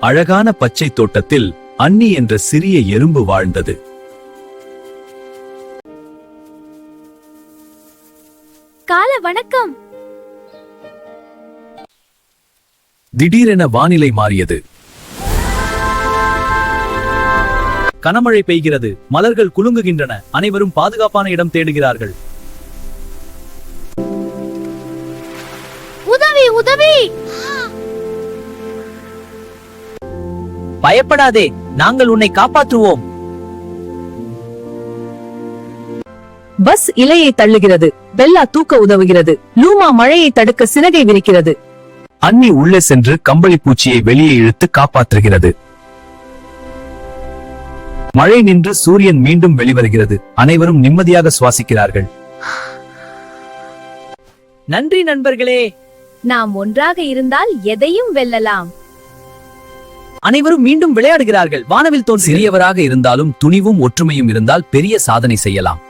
அழகான பச்சை தோட்டத்தில் அன்னி என்ற சிறிய எறும்பு வாழ்ந்தது. கால வணக்கம். திடீரென வானிலை மாறியது. கனமழை பெய்கிறது. மலர்கள் குலுங்குகின்றன. அனைவரும் பாதுகாப்பான இடம் தேடுகிறார்கள். உதவி உதவி. பயப்படாதே, நாங்கள் உன்னை காப்பாற்றுவோம். பஸ் இலையை தள்ளுகிறது. பெல்லா தூக்க உதவுகிறது. லூமா மழையை தடுக்க சிறகை விரிக்கிறது. அன்னி உள்ளே சென்று கம்பளி பூச்சியை வெளியே இழுத்து காப்பாற்றுகிறது. மழை நின்று சூரியன் மீண்டும் வெளிவருகிறது. அனைவரும் நிம்மதியாக சுவாசிக்கிறார்கள். நன்றி நண்பர்களே. நாம் ஒன்றாக இருந்தால் எதையும் வெல்லலாம். அனைவரும் மீண்டும் விளையாடுகிறார்கள். வானவில் தோன்றி சிறியவராக இருந்தாலும் துணிவும் ஒற்றுமையும் இருந்தால் பெரிய சாதனை செய்யலாம்.